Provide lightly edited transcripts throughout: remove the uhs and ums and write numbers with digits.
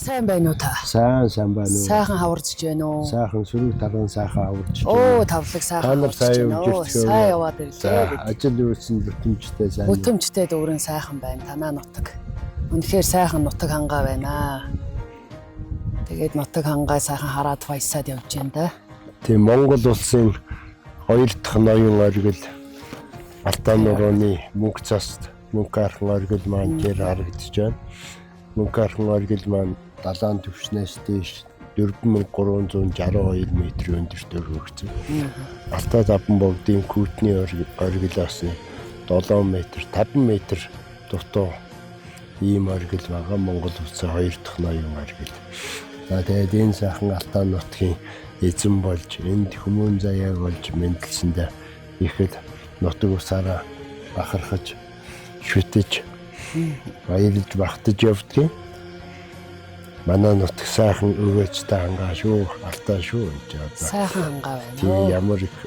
сайн байна уу та? Сайн байна уу? Сайхан хаварч байна уу? Сайхан сөрөг таран сайхан хаварч байна. Оо, тавлаг сайхан хаварч байна уу? Сайн яваад ирлээ. Ажил үйлсэн бүтэмжтэй сайн. Бүтэмжтэй дүүрэн сайхан байна. Танаа нутаг. Үнэхээр сайхан нутаг хангаа байна. Тэгээд нутаг хангаа сайхан хараад баясаад явж байна да. Тийм Монгол улсын 2 дахь ноён оргил Алтан нурууны мөнх цаст мөнх архан оргил маань тэр харагдаж байна. Мөнх архан оргил маань далайн түвшнээс дээш 4362 м өндөрт өргөгдсөн. Алтай заван богдын Күүтний оргилоос 7 м 50 м дутуу ийм оргил байгаа. Монгол улсын 2 дахь ноён оргил. За тэгээд энэ сайхан Алтан нутгийн эзэн болж энд хүмүүн заяаг болж мэндэлсэндээ ихэд нутаг усаараа бахархаж шүтэж баярлж багтаж явдгийг. Манай нутаг сайхан өвөөжтэй хангаа шүү, Алтай шүү гэж одоо. Сайхан хангаа байна. Тийм ямар их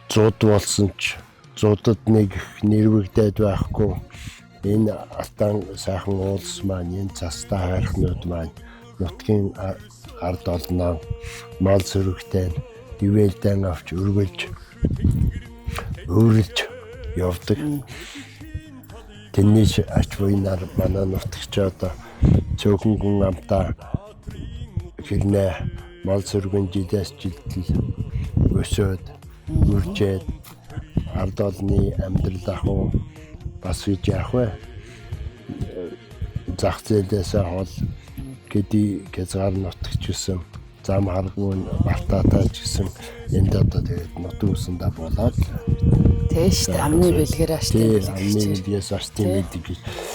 зууд болсон ч зуудад нэг нэрвэгдээд байхгүй. Энэ Алтан сайхан уулс маань энэ цастай хайрхнууд маань нутгийн ард олноо мал сөрөгтэй ивэлдэн авч өргөлж өөрлөж явдаг. Тэнний ач буйнаар манай нутагч одоо цөөхөн гүн амтаа хэрнээ мал сөргөн жилээс жилдэл өсөөд үржээд ард олны амьдрал ахуй бас гэж яах вэ? Зах зээлээс хол гэди хязгаар нутагч гэсэн зам харгуун бартаатай ч гэсэн энд одоо тэгээд нутаг усандаа болоод Тэш амны бэлгээр аштай. Амны бэлгээс аштай гэдэг.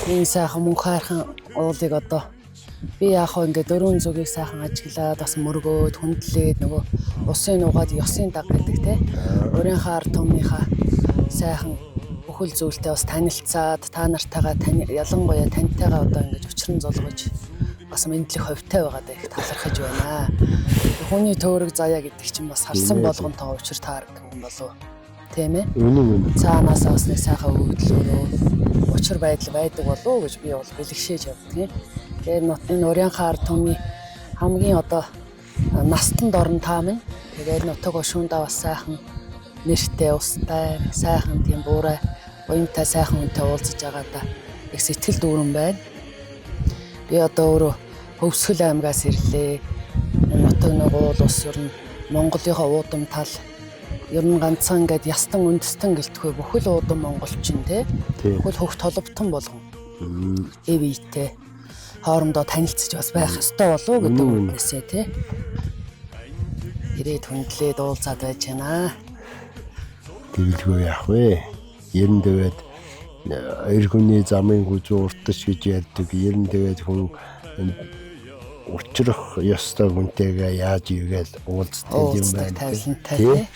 Энэ сайхан мөнх архан уулыг одоо би яах вэ ингээд дөрвөн зүгийг сайхан ажиглаад бас мөргөөд хүндлээд нөгөө усын нугаад ёсын даг гэдэг те. Өөрийнхөө ард түмнийхээ сайхан бүхэл зүйлтэй бас танилцаад та нартайгаа ялангуяа танитайгаа одоо ингэж учран золгож бас мэдлэх ховтой байгаад их талархаж байна. Хүний төөрөг заяа гэдэг чинь бас харсан болгонтой учир таардаг юм болов. Тийм ээ. Үнэн. Цаанаас бас нэг сайхан өгдлөөрөө учир байдал байдаг болов гэж би бол бэлгшээж явдаг. Тэгээд энэ урийнхаа ард түмний хамгийн одоо настанд орон таам нь. Тэгээд нутаг ошуундаа бас сайхан нэртэй устай сайхан тийм буурай уянтай сайхан хүнтэй уулзаж байгаа да. Их сэтгэл дүүрэн байна. Би одоо өөрөө Хөвсгөл аймгаас ирлээ. Нутаг нэг уул ус ер нь Монголынхаа уудам тал ер нь ганцхан ингээд ястан үндэстэн гэлтгүй бүхэл уудам монголчин те. Бүхэл хөвгт холбогдсон болгон. Эвийтэй хоорондоо танилцж бас байх ёстой болов уу гэдэг үгнээсээ те. Ирээд хүндлээд уулзаад байж байна. Тэгэлгүй яах вэ? 90-д эр хүний замын хүзүү уртч гэж ярьдаг. 90-д хүн учрах ёстой хүнтэйгээ яаж игээл уулздаг юм байна.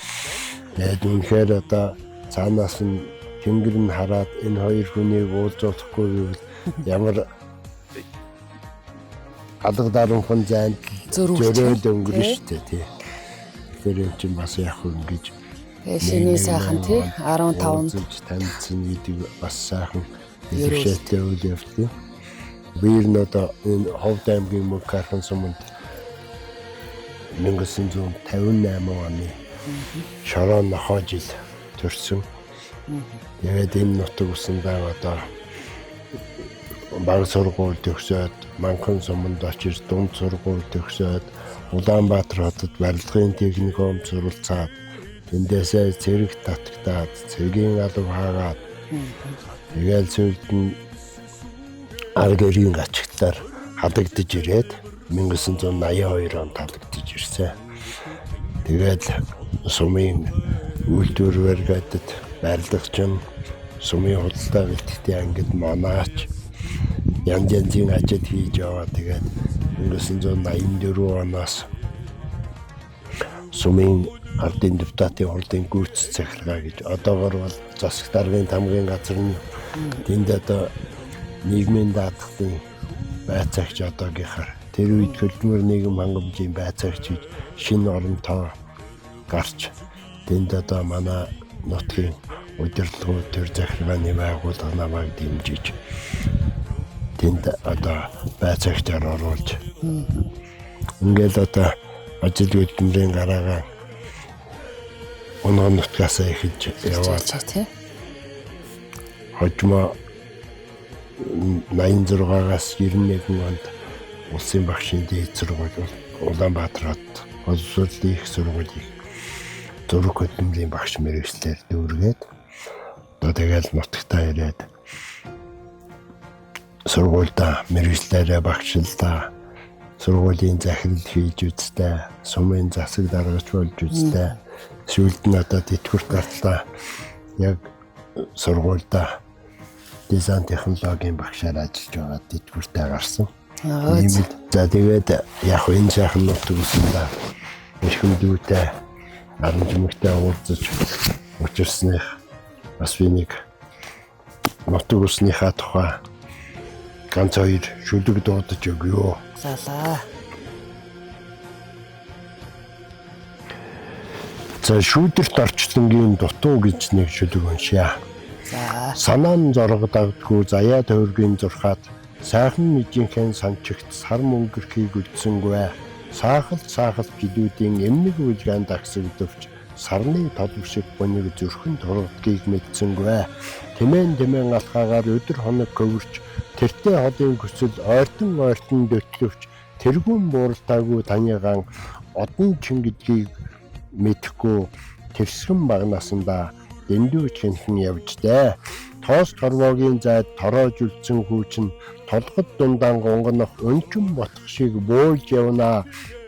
Тэгээд үнэхээр одоо цаанаас нь тэнгэр нь хараад энэ хоёр хүнийг уулзуулахгүй гэвэл ямар алга дарамхан зайд зөрөөд өнгөрнө шүү дээ тий. Тэр юм чинь бас яг ингэж шиний сайхан тий 15-нд танилцсан гэдэг бас сайхан илэрхийлэлтэй үйл явдал. Биер нь одоо энэ Ховд аймгийн мөнх архан суманд 1958 оны шорон нохоо жил төрсөн. Тэгээд энэ нутаг усандаа одоо баг сургууль төгсөөд Манхан суманд очиж дунд сургууль төгсөөд Улаанбаатар хотод барилгын техникум суралцаад тэндээсээ цэрэг татагтаад цэгийн алав хаагаад тэгээд сүүлд нь ард эрийн ачигтаар халагдж ирээд 1982 онд халагдж ирсэн. Тэгээд сумын үйлдвэр баригдад барилгачин сумын худалдаа бэлтгэлийн ангид манаач янз янзын ажил хийж яваа. Тэгээд 1984 оноос сумын ардын депутатын хурлын гүйцэтгэх захиргаа гэж одоогор бол засаг даргын тамгын газар нь тэнд одоо нийгмийн даатгалын байцаагч одоогийнхаар тэр үед хөдөлмөр нийгэм хангамжийн байцаагч гэж шинэ оронтой гарч тэнд одоо манай нутгийн удирдлагууд төр захиргааны байгууллага намайг дэмжиж тэнд одоо байцаагчаар оруулж. Ингээл одоо ажил хөдөлмөрийн гараагаа оноо нутгаас эхэлж яваад тий. хожимо 86-аас 91 онд улсын багшийн дээд сургууль Улаанбаатарт боловсролын их сургуулийн зураг хөдөлмөрийн багш мэргэжлэр дүүргээд одоо тэгэл нутагтаа ирээд сургуультай мэргэжлэрээ багшлаа. Сургуулийн захирал хийж үзтээ, сумын засаг даргач болж үзтээ. Сүүлд нь одоо тэтгэврт гарлаа. Яг сургуультай дизайн технологийн багшаар ажиллаж байгаа тэтгэвртээ гарсан. За тэгээд яг энэ сайхан нутаг усандаа эрхэмдүүтэй аранжмагтай уулзаж учирсных бас би нэг нутаг усныхаа тухай ганц хоёр шүлэг дуудаж өгөө. Залаа. За шүүдэрт орчлонгийн дутуу гэж нэг шүлэг уншия. За. Санаан зоргодагдгүй заяа тойргийн зурхаад сайхан мэжийнхэн санчигт сар мөнгөрхийг үлдсэнгүй. Саахалт гидүүдийн эмнэг үлгэнд агсагдвч сарны толб шиг боныг зүрхэн тургадгийг мэдсэнгүй. Тэмээн алхаагаар өдөр хоног көвөрч тэртээ холын хүсэл ойртон дөтлөвч тэргүүн бууралтаагүй таныгаан одон чин гэдгийг мэдхгүй тэрсгэн багнасандаа дэндүүч хэнхэн явжтэй. Тоос торвогийн зайд тороож үлдсэн хүүчин толгод дундаан гонгонох өнчөн ботх шиг бөөлж явнаа.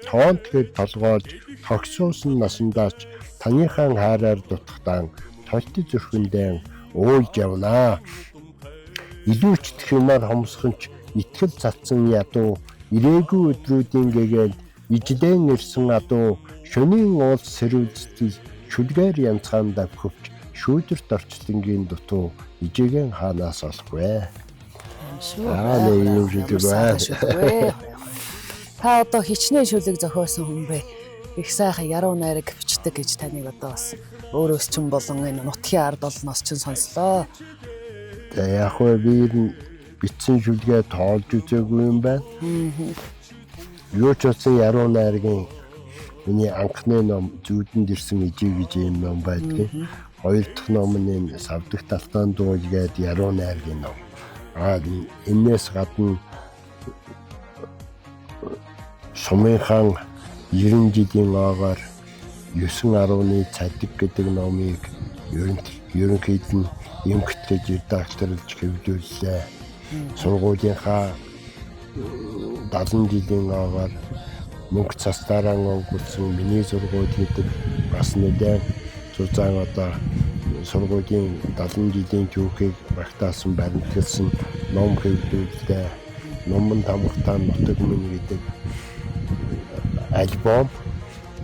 Тоонтгэр толгоож тогсуусан насандаач таныхаан хайраар дутахтан толти зүрхэндээ уйлж явнаа. Илүүч тхимаар хомсхонч итгэл цацсан ядуу ирээгүй өдрүүдийн гэгээд ижлэн ирсэн адуу шөнийн уулс сэрүүлцэл шүлгээр янцхан давхөвч шүүдэрт орчлонгийн дутуу ижээгэн хаанаас олохгүй. Та одоо хичнээн шүлэг зохиосон хүн бэ? Их сайхан яруу найраг бичдэг гэж таныг одоо бас өөрөөс ч болон энэ нутгийн ард олноос ч сонслоо. За яг хөө би бичсэн шүлгээ тоолж үзээгүй юм байна. Юу ч болсон яруу найргийн миний анхны ном зүүдэнд ирсэн ижиг гэж юм ном байдаг. Хоёр дахь ном нь савдагт алтан дууж гээд яруу найргийн ном. Энээс гадна Сумын хаан 90 жилийн аагаар 9.10-ны цадиг гэдэг номыг ерөнхийд нь эмгт гэж редакторлж хэвлүүллээ. Сургуулийнхаа 70 жилийн аагаар мөнгө цастаараа онгоцсон миний сургууль гэдэг бас нэлээд зузаан одоо сургуулийн 70 жилийн түүхийг багтаасан баримтгалсан ном хэвлүүллээ. Номон тамхтаа нутаг минь гэдэг альбом.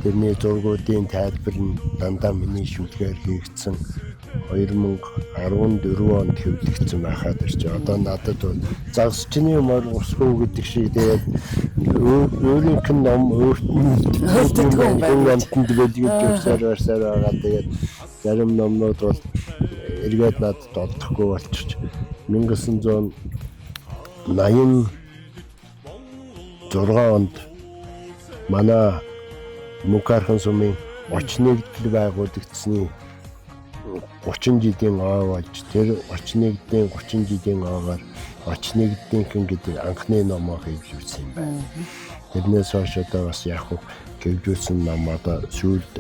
Тэрний зургуудын тайлбар нь дандаа миний шүлгээр хийгдсэн 2014 онд хэвлэгдсэн байхад ирж одоо надад загас чиний мөр усгүй гэдэг шиг тэгээд өөрийнх нь ном өөртөө амтнд дэлгэдэг байгаа. Тэгээд зарим номнууд бол эргээд надад олдохгүй болчих. 1986 онд манай Мөнхархан сумын очнэгдэл байгуулагдсны 30 жилийн ой болж тэр очнэгдлийн 30 жилийн ойгоор очнэгдийнхэн гэдэг анхны номоо хэвлүүлсэн юм байна. Тэрнээс хойш одоо бас яг хэвлүүлсэн ном одоо сүүлд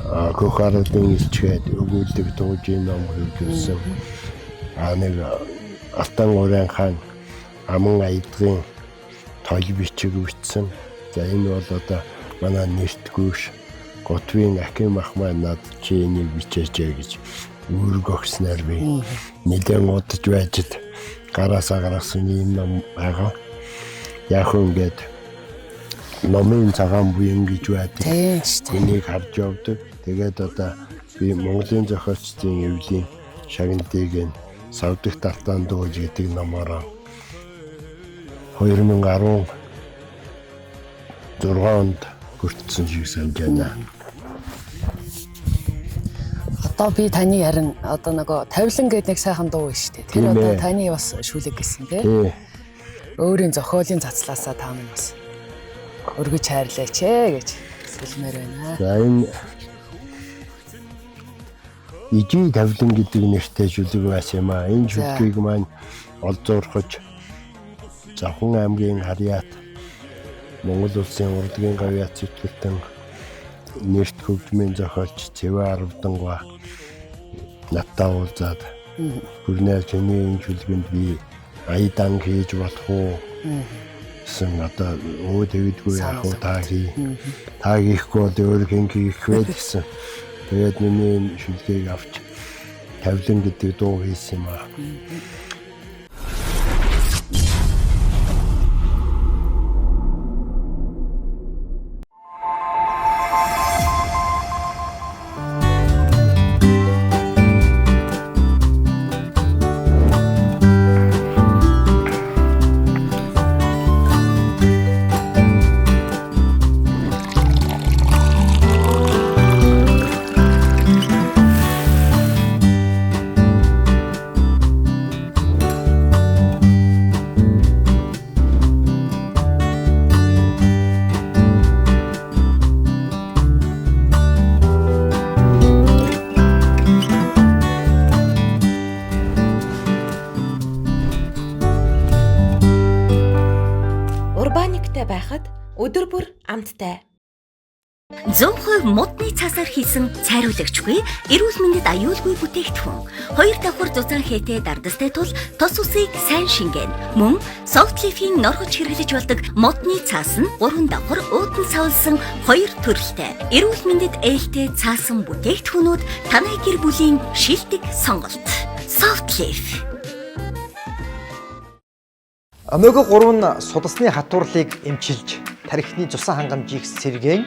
Хөхөрлөгийн илчгээд өгүүлдэг дуужийн ном хэвлүүлсэн. Нэг Алтан уран хаан аман аядгийн тоол бичиг бичсэн. За энэ бол одоо манай нэртгүүш Готвийн ахим ах маань над чи энийг бичээчээ гэж үүрэг өгснээр би нэлээд удаж байжд гараасаа гаргасан юм ном байгаа. Яг ингээд номын цагаан буян гэж байдаг. Энийг харж явдаг. Тэгээд одоо би Монголын зохиолчдын эвлийн шагнадыг савдагт алтан дууж гэдэг номоор 2016 онд хүртсэн шиг санаж байна. Одоо би таны харин одоо нөгөө тавилан гэдэг нэг сайхан дуу шүү дээ. Тэр одоо таны бас шүлэг гэсэн тий. Өөрийн зохиолын цацлаасаа та минь бас өргөж хайрлаач гэж сэлмээр байна. За энэ ижи тавилан гэдэг нэртэй шүлэг бас юм аа. Энэ шүлгийг маань олзуурхаж Завхан аймгийн Харьяат Монгол улсын урлагийн гавьяат зэтгэлтэн нэрт хөгжмийн зохиолч Цэвэ Аравдангаа надтай уулзаад хүрнээ чиний энэ шүлгэнд би аядан хийж болох уу гэсэн одоо өө тэгдэггүй яах уу та хийхгүй бол өөр хэн хийх вэ гэсэн. Тэгээд миний шүлгийг авч тавилан гэдэг дуу хийсэн юм аа. Байхад өдөр бүр амттай. 100% модны цаасаар хийсэн цайруулагчгүй, эрүүл мэндэд аюулгүй бүтээгдэхүүн. 2 давхар зузаан хээтэй дардастай тул тос усыг сайн шингэн. Мөн Softleaf-ийн норгож хэрэглэж болдог модны цаас нь 3 давхар өөдөн савлсан 2 төрөлтэй. Эрүүл мэндэд ээлтэй цаасан бүтээгдэхүүнүүд танай гэр бүлийн шилдэг сонголт. Softleaf. Омега 3 нь судасны хатуурлыг эмчилж, тархины цусан хангамжийг сэргээн,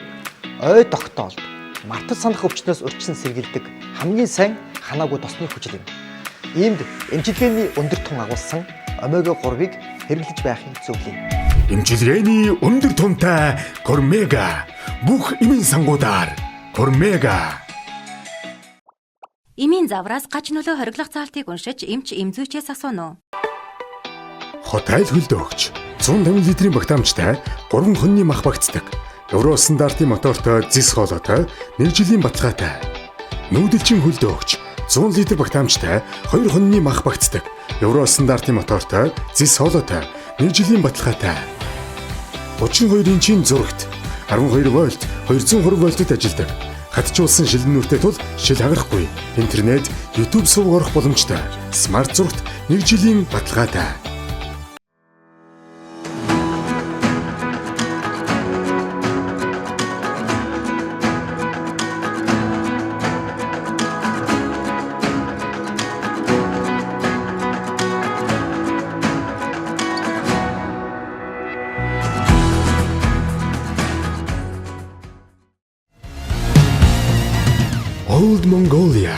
ой тогтоолд, мартаж санах өвчнөөс урьдчилан сэргийлдэг хамгийн сайн ханаагүй тосны хүчил юм. Иймд эмчилгээний өндөр тун агуулсан омега 3-ыг хэрэглэж байхыг зөвлөе. Эмчилгээний өндөр тунтай Кормега бүх эмийн сангуудаар Кормега. Эмийн завраас гач нөлөө хориглох заалтыг уншиж эмч эмзүүчээс асууно. Хотайл хөлдөөөгч 150 литрийн багтаамжтай 3 хоньны мах багцдаг. Евро стандартын мотортой зис хоолойтой 1 жилийн баталгаатай. Нүүдэлчин хөлдөөөгч 100 литр багтаамжтай 2 хоньны мах багцдаг. Евро стандартын мотортой зис хоолойтой 1 жилийн баталгаатай. 32 инчийн зурагт 12 вольт 220 вольтод ажилладаг. Хатжуулсан шилнүүртэй тул шил хагарахгүй. Интернет, YouTube сувг орох боломжтой. Смарт зурагт 1 жилийн баталгаатай. Old Mongolia.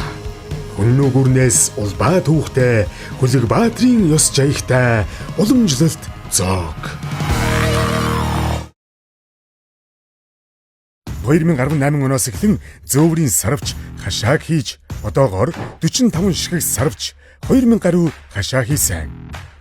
Хүннүү гүрнээс улбаа түүхтэй, хүлэг баатрийн ёс жаягтай, уламжлалт зоог. 2018 оноос эхлэн зөөврийн сарвч хашааг хийж, одоогоор 45 ширхэг сарвч 2000 гаруй хашаа хийсэн.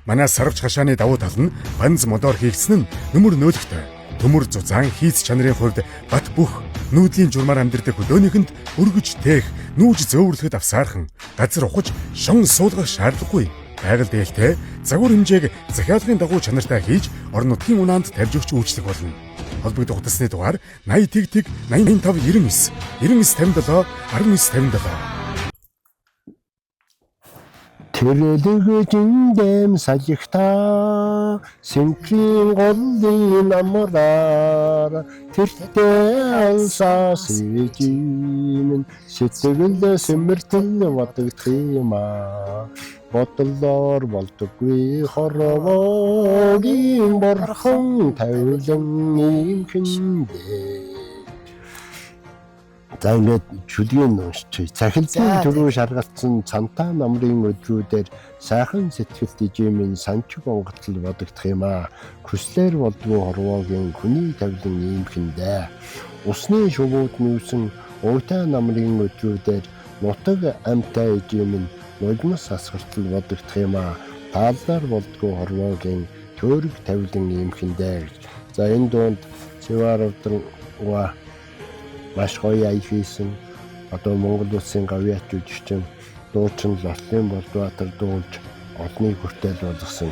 Манай сарвч хашааны давуу тал нь банз модоор хийгдсэн нь нөмөр нөөлөгтэй. Төмөр зузаан хийц чанарын хувьд бат бүх нүүдлийн журмаар амьдардаг хөлөөнийхэнд өргөж тээх, нүүж зөөвөрлөхөд авсаархан, газар ухаж, шон суулгах шаардлагагүй. Байгаль дээлтэй, загвар хэмжээг захиалгын дагуу чанартай хийж, орон нутгийн унаанд тарьж өгч үйлчлэх болно. Холбогдох утасны дугаар 80 тэг 85 99 9957 1957. Тэрэлгэж дэм сажигта синхрин голын амраар тэртээ алсаа сэжин сэтгэл сэмэртэл бодогдох юм аа бодлоор болдоггүй хоровогийн борхон тавилан юм хиндэ. За ингээд шүлгийн уншиж цахилтын төрөө шаргалтсан цантаа намрын өдрүүдээр сайхан сэтгэлд ижимэн санчиг онгоцол бодогдох юм аа. Хүслээр болдгоо хорвоогийн хүний тавилан иймхэндээ. Усны шувууд нүүсэн уйтай намрын өдрүүдээр нутаг амтай ижим нь нулимс асгартал бодогдох юм а. Тааллаар болдгоо хорвоогийн төөрөг тавилан иймхэндээ гэж. За энэ дунд Цэваровдын маш гоё аяг хийсэн. Одоо Монгол улсын гавьяач жүжигчин дуучин Лотлын Болдбаатар дуулж олныг хүртэл болгосон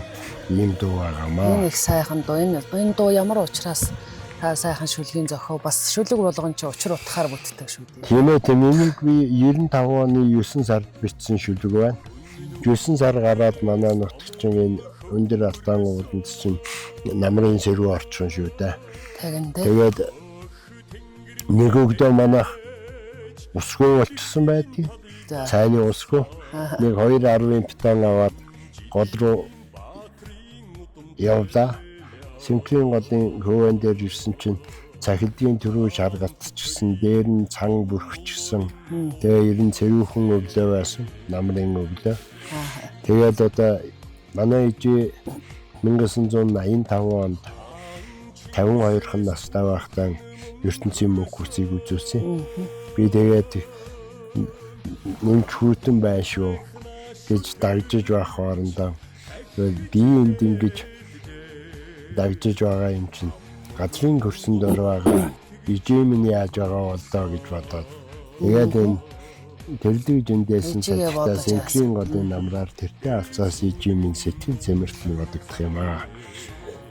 ийм дуу байгаамаа. Энэ их сайхан дуу. Энэ дуу ямар учраас та сайхан шүлгийн зохио бас шүлэг болгон чи учир утгаар бүтдэг шүү дээ. Тийм ээ, тийм энийг би 95 оны 9 сард бичсэн шүлэг байна. 9 сар гараад манай нутагчин энэ өндөр алдаан ууланд чинь намрын сэрүү орчихсон шүү дээ. Тэгээд нэг өгдөө манайх усгүй болчихсон байдгийг. Цайны усгүй. Нэг 2.10 бетон аваад гол руу явлаа. Синхрон голын хөвөн дээр ирсэн чинь цахилдгийн төрөө шаргалтчихсан, дээр нь цан бүрхчихсэн. Тэгээ ерэн цэвүүхэн өглөө байсан. Намрын өглөө. Тэгээд одоо манай ижи 1985 онд 52хан настай байхдаа ертөнцийн мөнх хүсийг үзүүлсэн. Би тэгээд нэмж хүйтэн байна шүү гэж дагжиж байх хоорондоо би энд ингэж дагжиж байгаа юм чинь газрын хөрсөнд орваа ижимэн яаж байгаа болдоо гэж бодоод тэгээд энэ телевизэндээс цацтай синхрон голын намраар тэртээ авцаас ижимэн сэтгэл зэмэртэл бодогдох юм аа.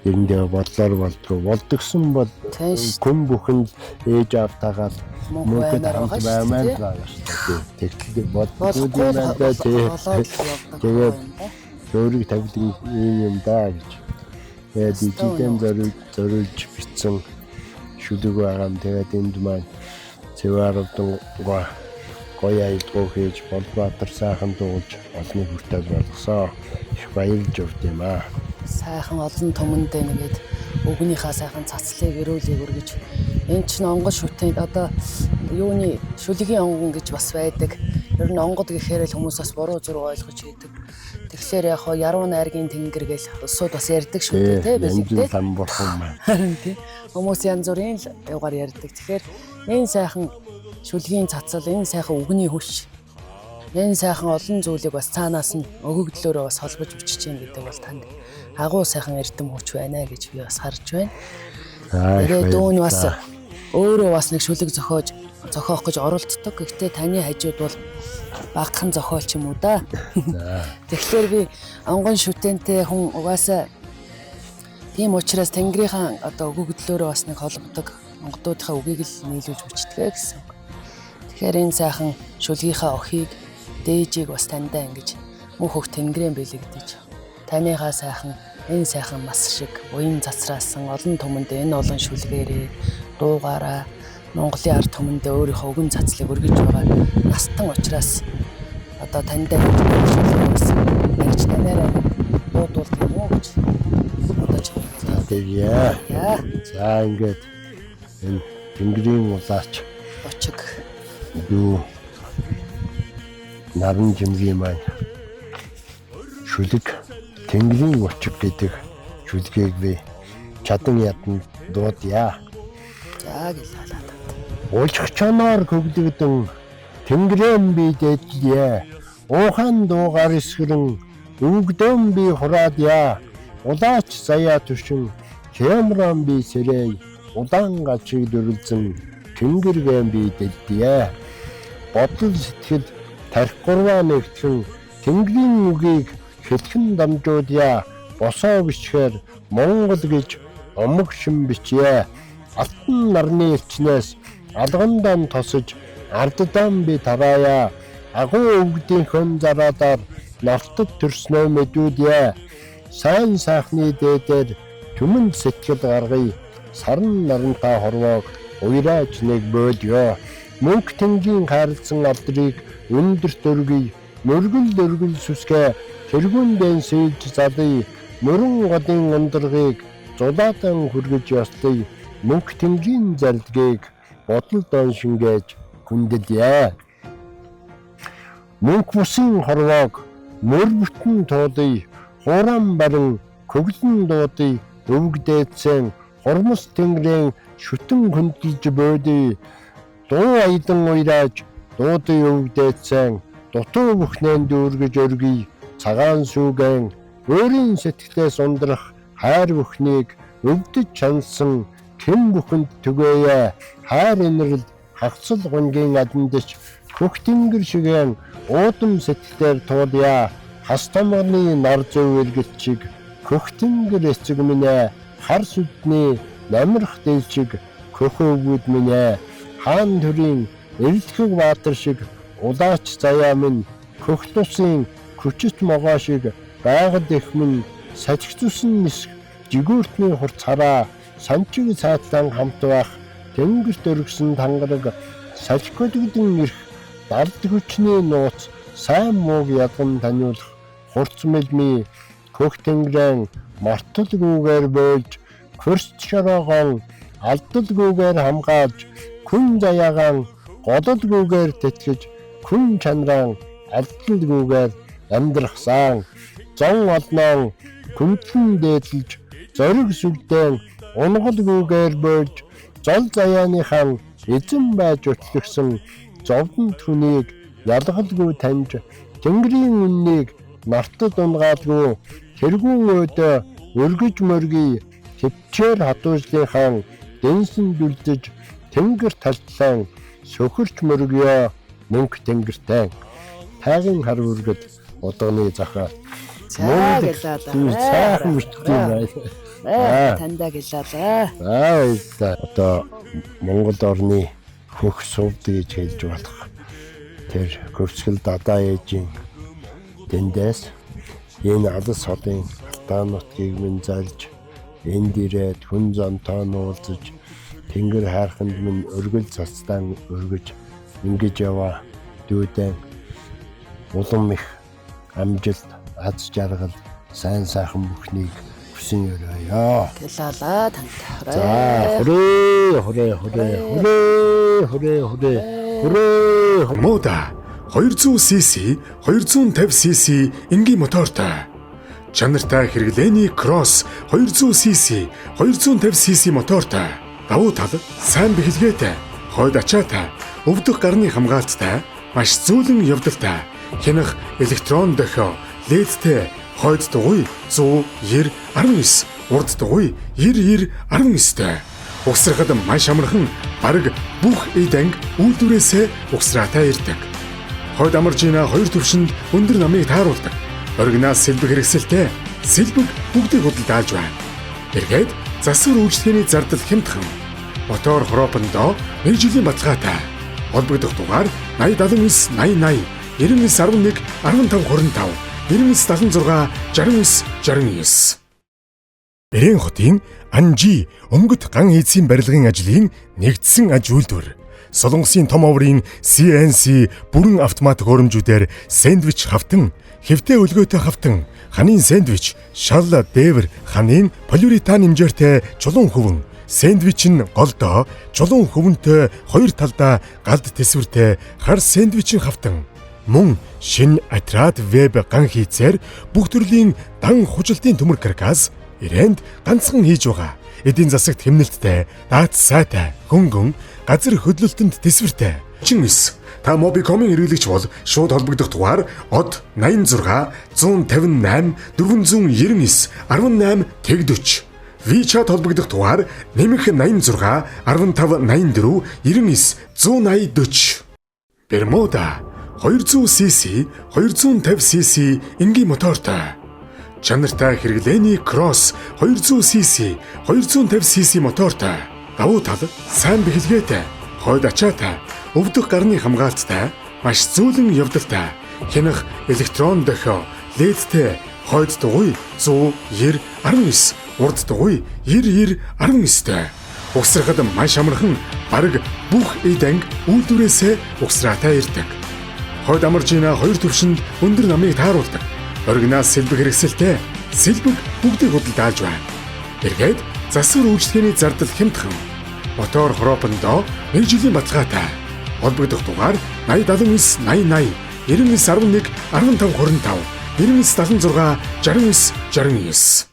Эндээ бодлоор болдгсон бол хүн бүхэнд ээж автагаад мөнгөд хамт баймаар байгаа шүү дээ. Тэгтэл бодлоо надад тэгээд өөрийг тавилан юм даа гэж. Тэгээд ижидэн зориулж бичсэн шүлэг байгаа юм. Тэгээд энд маань Цэваровдын гоё аялал хийж Болдбаатар сайхан дуулж олны хүртэл болгосоо. Их баярлж явд юм аа. Сайхан олон түмэндээ нэгээд өгнийхаа сайхан цацлыг өрөөлийг өргөж энэ чинь онгод шүтэн одоо юуны шүлгийн онгон гэж бас байдаг. Ер нь онгод гэхээр л хүмүүс бас буруу зүрх ойлгож хийдэг. Тэгэхээр яг хоо яруу найргийн тэнгэр гэл усууд бас ярьдаг шүү дээ тий бэлэгдээ. Лам бурхан маань. Харин тий хүмүүс янз бүрийн югаар ярьдаг. Тэгэхээр энэ сайхан шүлгийн цацал, энэ сайхан өгний хүч, энэ сайхан олон зүйлийг бас цаанаас нь өгөгдлөөрөө бас холбож бичиж гин гэдэг бол танд агуу сайхан эрдэм хүч байна гэж би бас харж байна. Тэгээд дүүн бас өөрөө бас нэг шүлэг зохиох гэж оролддог. Гэхдээ таны хажууд бол багахан зохиолч юм уу да. Тэгэхээр би онгон шүтэнтэй хүн угаасаа тийм учраас Тэнгэрийн одоо өгөгдлөөрөө бас нэг холбодог онгодуудынхаа үгийг л нийлүүлж бичдэг гэсэн. Тэгэхээр энэ сайхан шүлгийнхаа охийг дээжийг бас таньдаа ингэж мөнх хөх Тэнгэрийн бэлэгдэж таныхаа сайхан энэ сайхан мас шиг уян цацраасан олон түмэндээ энэ олон шүлгээрээ дуугаараа Монголын ард түмэндээ өөрийнхөө өгөн цацлыг өргөж байгаа настан учраас одоо таньдаа ингэж танаараа дуудуулдаг юм уу гэж бодож байна. Тэгээ. За ингээд энэ Тэнгэрийн улаач очиг юу наран жимгийн маань шүлэг Тэнгэрийн очиг гэдэг шүлгийг би чадан ядан дуудъя. за гэлээ. Уулчих чанаар хөглөгдөн Тэнгэрийн би дэдлээ. Уухан дуугаар эсгэрэн өвгдөн би хураадъя. Улаач заяа түшин хямран би сэрэй. Удаан гачиг дөрвөлзэн Тэнгэрийн би дэдлээ. Бодол сэтгэл тархгурваа нэгтгэн Тэнгэрийн үгийг хэлхэн дамжуудъя. Босоо бичгээр Монгол гэж омог шин бичье. Алтан нарны элчнээс алгандан тосож арддан би тараая. Агуу өвгдийн хон зараадаар нартад төрснөө мэдүүдье. Сайн сайхны дээдээр түмэн сэтгэл гаргая. Сарн нарантай хорвоог уйраач нэг бөөдё. Мөнх Тэнгийн хайрлсан алдрыг өндөр дөргий. Мөргөл сүсгэ тэргүүн дэн сэлж залъя. Мөрөн голын ундрагыг зулаадан хүргэж ёслоё. Мөнх Тэнгийн зарилгийг бодол дон шингээж хүндэлье. Мөнх бусын хорвоог мөр бүтэн туулъя. Хууран барин көглөн дуудъя. Өвгдээдсэн хормос Тэнгэрийн шүтэн хөндлөж бөөдъя. Дуу аядан уйрааж дуудын өвдөөцэн дутуу бүхнэн дүүргэж өргөе цагаан сүүгэн өөрийн сэтгэлээс ундрах хайр бүхнийг өвдөж чансан хэн бүхэнд түгээе хайр инрэл хагцал гунгийн адандч хөх тэнгэр шигэн уудам сэтгэлээр туулъя хас тамганы нар зөв эргэлт шиг хөх тэнгэр эцэг минь хар сүдний намрах дээл шиг хөхөөгүүд минь хаан төрийн эрэлхэг баатар шиг улаач заяа минь хөх тусын хүчит могоо шиг байгад их минь сажигцсан нисэх жигүүртний хурц хараа санчиг цаатлан хамт байх тэнгэрт өргсөн тангараг салхигдгдэн ирэх далд хүчний нууц сайн мууг ядган таниулах хурц мэлми хөх тэнгэрэн марталгүйгээр бойлж хөрс шороогон алдалгүйгээр хамгаалж хүн заяагаан гололгүйгээр тэтгэж хүн чанараа алдалгүйгээр амьдрахсан зон олноо күмтлэн дээдлж зориг сүлдэн унгалгүйгээр бойлж зол заяаныхан эзэн байж өтлөгсөн зовлон түүнийг ялгалгүй таньж тэнгэрийн үннийг мартад унгаалгүй тэргүүн өдөө өргөж мөргий төвчээр хатуужлынхан дэнсэн дүлдэж тэнгэр талтлан сөхөрч мөргөө мөнх тэнгэртэй тайгын хар үргэд удагны захаа цаа гэлээ Аа тандаа гэлээ. одоо Монгол орны хөх сувд гэж хэлж болох тэр хөвсгөл дадаа ээжийн дэндээс энэ алс хотын алтан нутгийг минь зарж энд ирээд хүн зонтоо нуулзаж тэнгэр хайрханд минь өргөл цацтан өргөж ингэж яваа дүүдэн улам их амжилт аз жаргал сайн сайхан бүхнийг хүсэн өрөөё. Гэлээ танд. За хүрээ. Мода 200cc 250cc энгийн мотортой. Чанартай хэрэглээний кросс 200cc 250cc мотортой. Давуу тал сайн бэхэлгээтэй, хойд ачаатай, өвдөх гарны хамгаалттай, маш зөөлөн явдалтай. Хянах электрон дохио, ледтэй, хойд дугуй 100/19, урд дугуй 90/19-тэй. Угсрахад маш амархан бараг бүх эд анги үйлдвэрээсээ угсраатай ирдэг. Хойд амаржина 2 төвшөнд өндөр намыг тааруулдаг. Оригинал сэлбэг хэрэгсэлтэй сэлбэг бүгдийг худалдаалж байна. Эргээд засвар үйлчлэгээний зардал хямдхан. Мотор хроопондоо 1 жилийн баталгаатай. Холбогдох дугаар 8079 8080 9911 1525 9976 69 69. Бэрэн хотын Анжи өнгөт ган хийцийн барилгын ажлын нэгдсэн аж үйлдвэр. Солонгосын том оврын CNC бүрэн автомат хөрөмжүүдээр сэндвич хавтан, хэвтэй өлгөөтэй хавтан, ханын сэндвич, шал дээвэр, ханын полиуретан хэмжээртэй чулуун хөвөн, сэндвич нь голдоо, чулуун хөвөнтэй хоёр талдаа галд тэсвэртэй хар сэндвичин хавтан. Мөн шин Атрад веб ган хийцээр бүх төрлийн дан хужилтын төмөр каркас ирээнд ганцхан хийж байгаа. Эдийн засагт хэмнэлттэй, даат сайтай, хөнгөн, газар хөдлөлтөнд тэсвэртэй. 9. Та Mobicom-ийн хэрэглэгч бол шууд холбогдох дугаар од 86 158 499 18 40. WeChat холбогдох дугаар нэмэх 86 15 84 99 180 40. Bermuda 200cc 250cc энгийн мотортой. Чанартай хэрэглээний кросс 200cc 250cc мотортой. Давуу тал сайн бэхэлгээтэй, хойд ачаатай, өвдөх гарны хамгаалттай, маш зөөлөн явдалтай. Хянах электрон дохио, ледтэй, хойд дугуй 100/19, урд дугуй 90/19-тэй. Угсрахад маш амархан бараг бүх эд анги үйлдвэрээсээ угсраатай ирдэг. Хойд амаржина 2 төвшөнд өндөр намыг тааруулдаг. Оригинал сэлбэг хэрэгсэлтэй сэлбэг бүгдийг худалдаалж байна. Эргээд засвар үйлчлэгээний зардал хямдхан. Мотор хроопондоо 1 жилийн баталгаатай. Холбогдох дугаар 8079 8080 9911 1525 9976 69 69.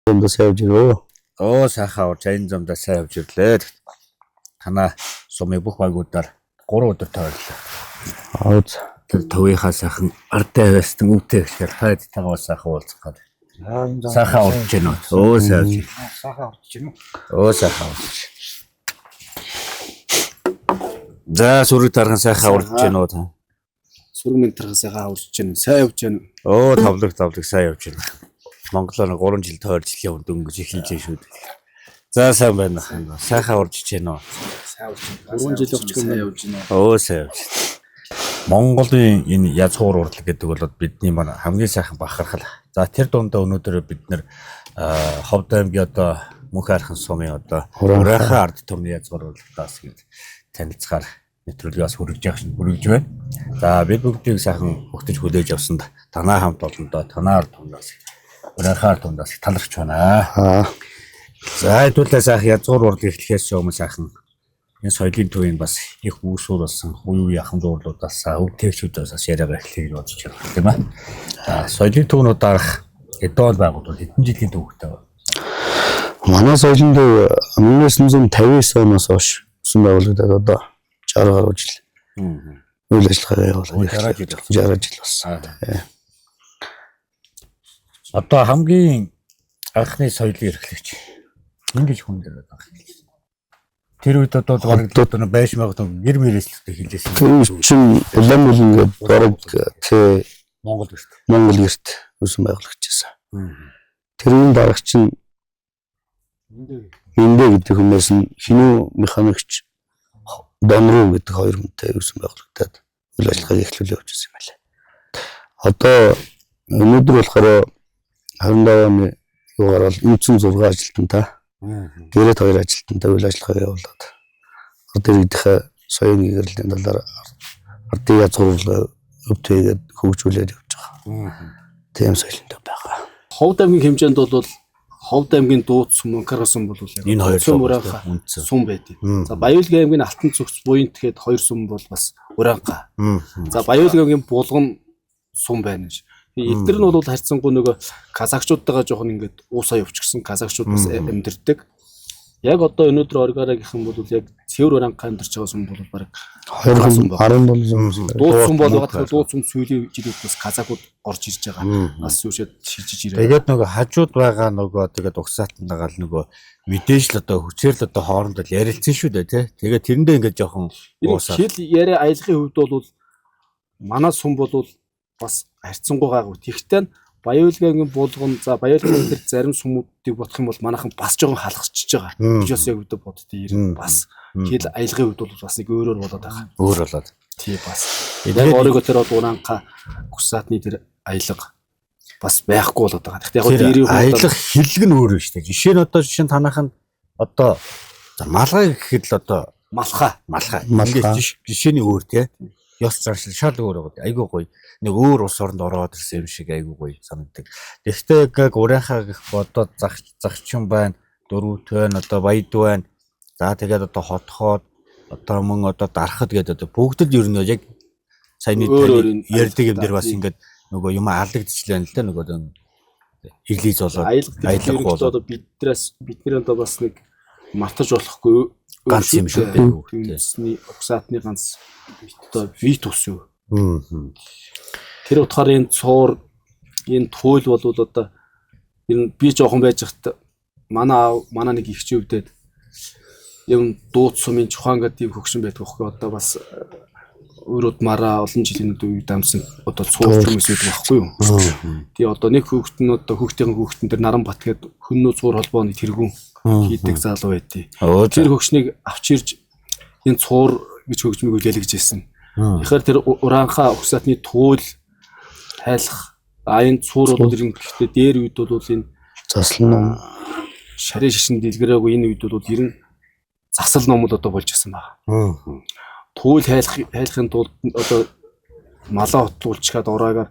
Эндээс явж ирөө. Сайхан чайн зомдоо сайн явж ирлээ. Танаа сумын бүх багуудаар 3 өдөр тойрлоо. Аац. төвийнхаа сайхан ардаа байстан үүтэй гэхээр хайд тагаа сайхан уулзах гээд. Сайхан урдж гэнэ. Өө сайхан. Сайхан урдж гэнэ. Өө сайхан урдж. За сүрэг дархан сайхан урдж гэнэ та. Сүрэг ментархан сайхан урдж гэнэ. Сайн явж гэнэ. Оо тавлаг сайн явж байна. Монголоор 3 жил тойрч жилийн өмнө дөнгөж эхэлж шүү дээ. За сайн байна. Сайхан урдж гэнэ. Сайн урдж гэнэ. 3 жил явж сайн явж гэнэ. Оо сайн явж. Монголын энэ язгуур урлаг гэдэг бол бидний маань хамгийн сайхан бахархал. За тэр дундаа өнөөдөр бид нэр Ховд аймгийн одоо Мөнх Архан сумын одоо Урайхан ард түмний язгуур урлагтаас гээд танилцахаар нэвтрүүлгээс хүргэж байна. За бид бүгдийг сайхан өгтөж хүлээж авсанд танаа хамт олондоо танаа ард түмнээс Урайхан ард түмнээс талархж байна. За хэдүүлээ сайхан язгуур урлаг эхлэхээс өмнө сайхан энэ соёлын төвийн бас их үүсвэр болсон үе яхан дуурлуудаас өвтөвчүүдээс яриагаа эхлэе гэж бодож байна тийм ээ. За соёлын төвнүүд дарах эдгээр байгууллагууд хэдэн жилийн төвөгтэй байна? Манай соёлын төв 1959 оноос хойш усан байгуулагдаад одоо 60 гаруй жил. Үйл ажиллагаа явуулаад 60 жил болсон. Одоо хамгийн анхны соёлын эрхлэгч ингэж хүн дээр байгаа. Тэр үед одоо барагдаад байж магадгүй гэр мөрөөсөлтөд хэлээсэн. Тэр чинь улам ингээд бараг тэ Монгол эрт үсэн байгуулагчсан. Тэрийн дарагч нь Эндэ гэдэг хүмүүс нь хинүү механикч Донруу гэдэг хоёр хүнтэй үсэн байгуулагтаад үйл ажиллагааг эхлүүлээ явуулж байсан юм байна. Одоо өнөөдөр болохоор 27 оны юугаар бол үндсэн 6 ажилтнтай гэрээ 2 ажилтнтай үйл ажиллагаа явуулаад одоо иргэдийнхээ соёлын гэрлийн талаар ардын язгуурлал өвтөйгээд хөгжүүлээд явж байгаа. Тийм соёлтой байгаа. Ховд аймгийн хэмжээнд бол Ховд аймгийн дууц сум Мөнхархан бол энэ хоёр сум байдаг. За Баяулгийн аймгийн Алтан цогц буйнт гээд 2 сум бол бас Уранга. За Баяулгийн аймгийн Булган сум байна ш. Эдгээр нь бол харьцангуй нөгөө казакчуудтайгаа жоохон ингээд уусаа явчихсан казакчууд бас амьдэрдэг. Яг одоо өнөөдөр оргаараа гэх юм бол яг цэвэр Уранга амьдарч байгаа сум бол баг 17 дууц сум бол байгаа. Дууц сум сүүлийн жилүүд бас казакууд орж ирж байгаа. Бас шүүшэд шижиж ирээ. Тэгээд нөгөө хажууд байгаа нөгөө тэгээд угсаатан дагаал нөгөө мэдээж л одоо хүчээр л одоо хоорондоо ярилцсан шүү дээ тий. Тэгээд тэрэндээ ингээд жоохон уусаа. Хэл яриа аялгын хувьд бол манай сум бол бас харьцангуй гайгүй. Тэгтээ Баяулгийн Булган за Баяулгийн тэр зарим сумуудыг бодох юм бол манайхан бас жоохон халахчихж байгаа. Би бас яг үдэ боддоо бас хэл аялгын хувьд бол бас нэг өөрөөр болоод байгаа. Өөр болоод. Тий бас. Яг өөрийгөө тэр бол Уранга угсаатны тэр аялга бас байхгүй болоод байгаа. Тэгтээ яг дээрийн аялах хэллэг нь өөр шүү дээ. Жишээ нь одоо танах нь одоо малгай гэхэд л одоо малхаа. Жишээний өөр тий. Ёс заршил шал өөр байгаа. Айгуу гоё. Нэг өөр улс оронд ороод ирсэн юм шиг айгуу гоё санагддаг. Тэгвэл яг Урайхаа гэх бодоод загчин байна, дөрөвт байна, одоо баяд байна. За тэгээд одоо хотхоод одоо мөн одоо дарахад гэдэг одоо бүгд л ер нь яг саяны ярьдаг юм дээр бас ингээд нөгөө юм алдагдчихлаа л да нөгөө ирлиз болоод аялах бол одоо бидний одоо бас нэг мартаж болохгүй ганц юм шүү дээ. Үндэсний угсаатны ганц одоо вит ус юу. Тэр утгаар энэ цуур энэ туйл бол одоо энэ би жоохон байж хат манай нэг ихч өвдөд юм дууц сумын чухаан гэдэг хөгшин байдаг хөөхгүй одоо бас өрөөд мараа олон жилийн үед дамсан одоо цуур хүмүүс байдаг байхгүй юу. Тэгээ одоо нэг хүүхэд нь одоо хүүхдийн дээр Наранбат гэдэг хөннөө цуур холбооны тэргүүн хийдэг залуу байдیں۔ Тэр хөгшнийг авч ирж энэ цуур гэж хөгжмийг үлээлгэж ирсэн. Тэгэхээр тэр Уранга угсаатны туул хайлах энэ цуур бол гэхдээ дээр үед бол энэ заслан шарын шишин дэлгэрээгүй энэ үед бол ер нь засал ном л одоо болж ирсэн байна. Туул хайлахын тулд одоо малаа хотлуулчихад ороогаар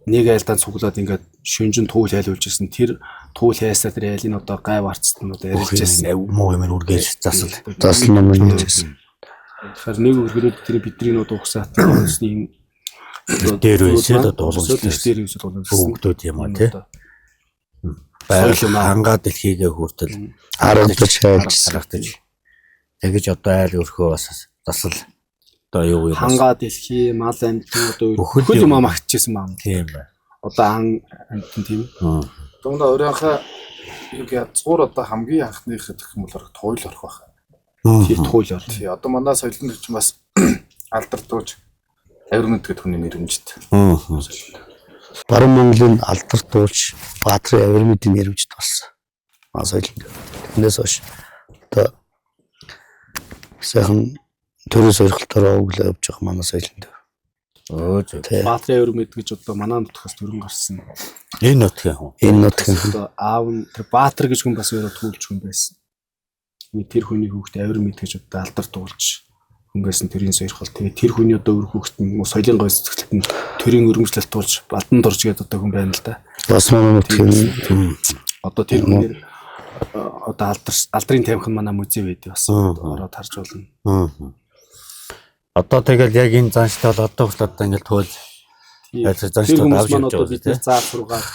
нэг айлдаан цуглаад ингээд шүнжин туул хайлуулж ирсэн. Тэр туул хайсаа тэр айлын одоо гай варцсан одоо ярьж ирсэн. Муу юм үргээж засал ном хийж ирсэн. Тэгэхээр нэг үргэлж тэр бидний одоо угсаатны онцны дээр үсэл одоо дээр үсэл бүгдүүд юм аа тий. Байгаль хангаа дэлхийгээ хүртэл харагдаж харагдаж тэгэж одоо айл өрхөө бас засал Одоо юу юм? Хангаа дэлхий, мал амьтан одоо Бүхэл юм магтчихсэн маа. Тийм бай. Одоо ан амьтан тийм. Дундаа өөрийнхөө яг язгуур одоо хамгийн анхных гэх юм бол туйл орох байх. Тийм туйл ор. Тий одоо манай соёлын чинь бас алдартууж авирмэд гэдэг хүний нэрмжит. Баруун Монголын алдартуулж Баатрын авирмэдийн нэрмжит болсон. Манай соёлын. Тэрнээс хойш одоо сайхан төрийн сорилтоор өглөө явж байгаа манай соёлын. Баатрын авирмэд гэж одоо манай нутгаас төрөн гарсан. Энэ нутгийн хүн. Энэ нутгийн одоо аав нь тэр Баатар гэж хүн бас өөрөө түүлж хүн байсан. Тэр хүний хүүхдээ авирмэд гэж одоо алдартуулж хүн байсан төрийн сорилт. Тэгээ тэр хүний одоо өр хүүхэд нь соёлын гой сэтгэлд нь төрийн өргөмжлөлт туулж Балдан дорж гэдэг одоо хүн байна л да. Бас манай нутгийн одоо тэр хүнээр одоо алдрын тамхин манай музей байдаг бас ороод харж болно. Одоо тэгэл яг энэ занштай бол одоо хүртэл одоо ингээл туул занштай авч явж байгаа тийм заа сургаад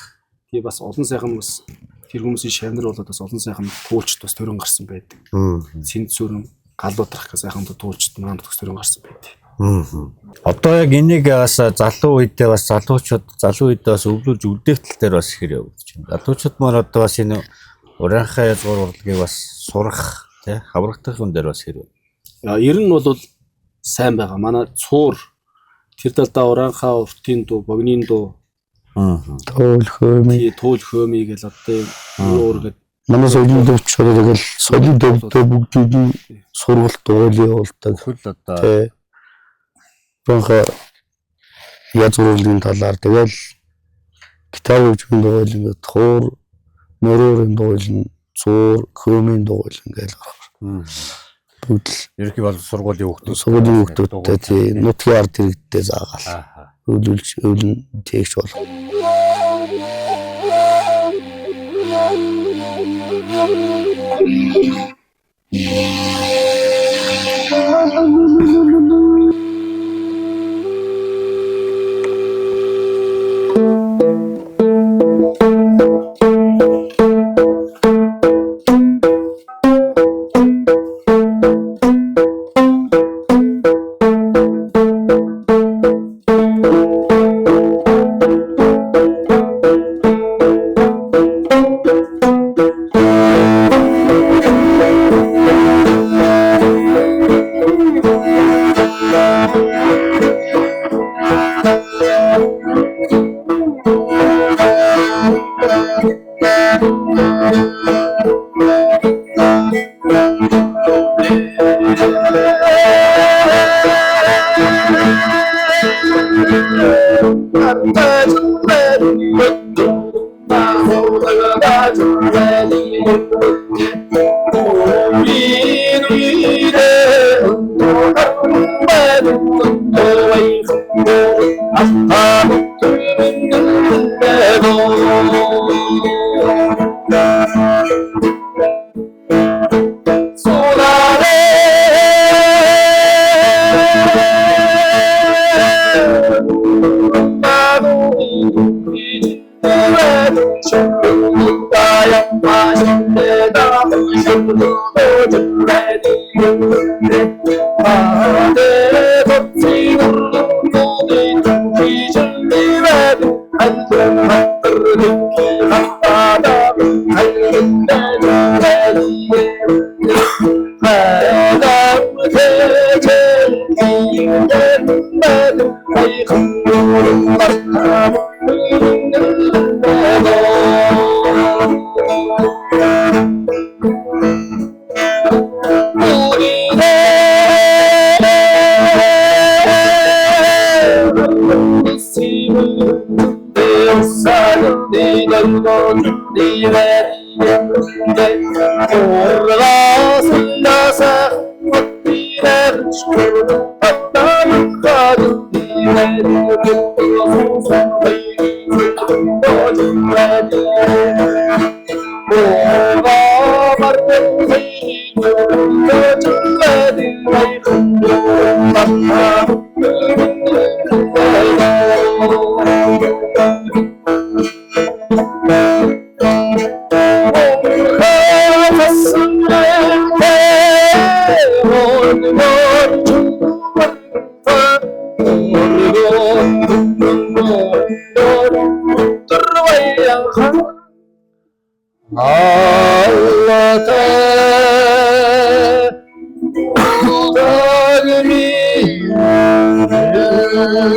тий бас олон сайхан бас тэр хүмүүсийн шавнар болоод бас олон сайхан туулчд бас төрөн гарсан байдаг. Сэнд сүрэн галуудрах гэх сайхан туулчд маань төгс төрөн гарсан байдаг. Одоо яг энийг бас залуу үедээ бас залуучууд бас өвлүүлж үлдээхтэл дээр бас ихэр явагдаж байна. Залуучууд маань одоо бас энэ урийнхаа язгуур урлагийг бас сурах тий хаврагдах юм дээр бас хэрэг. Ер нь бол сайн байгаа. Манай цуур тэр талдаа ураанхаа уртын дуу, богны дуу, туул хөөмий гэл одоо өөр гээд манай соёлын төвчрөө тэгэл соёлын төвдөө бүгдийг нь сургалт уулын явуулдаг. Хөл одоо Бонха язгуурлын талаар тэгэл гитар хөгжмийн дуул ингээд туур мөрөөрийн дуул цуур хөөмийн дуул ингээд бүгд ерөнхий бол сургуулийн хүүхдүүдтэй тийм нутгийн ард иргэдтэй заагаал. Өвлөн тэгш бол. Thank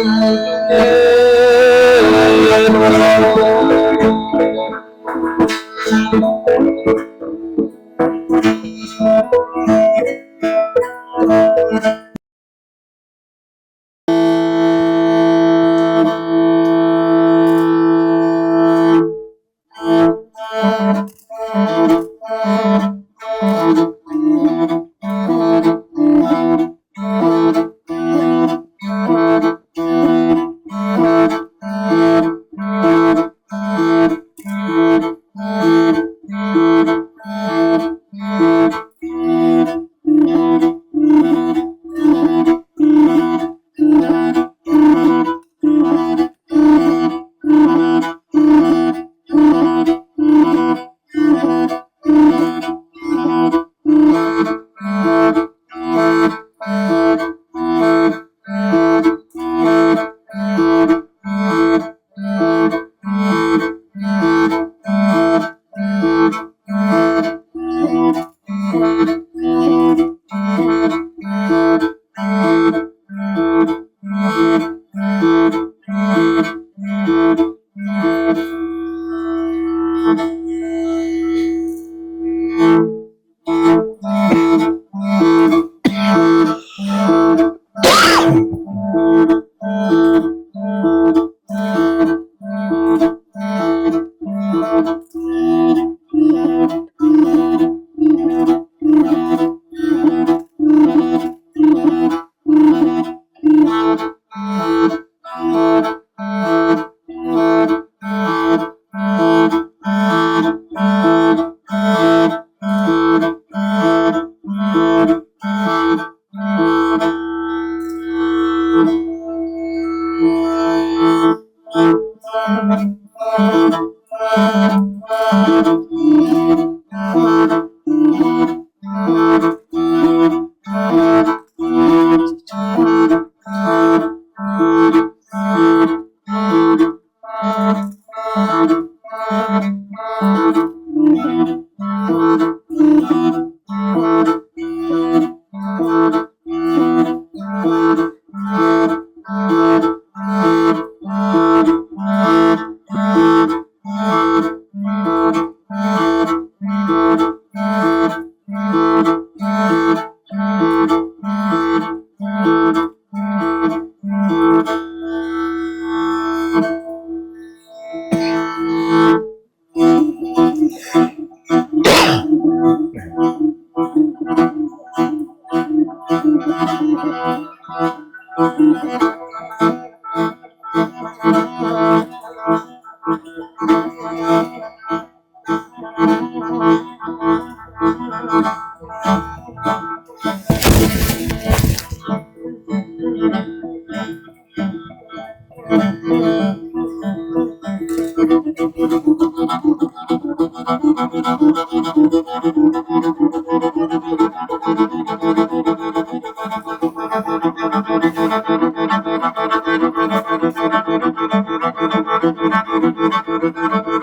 you.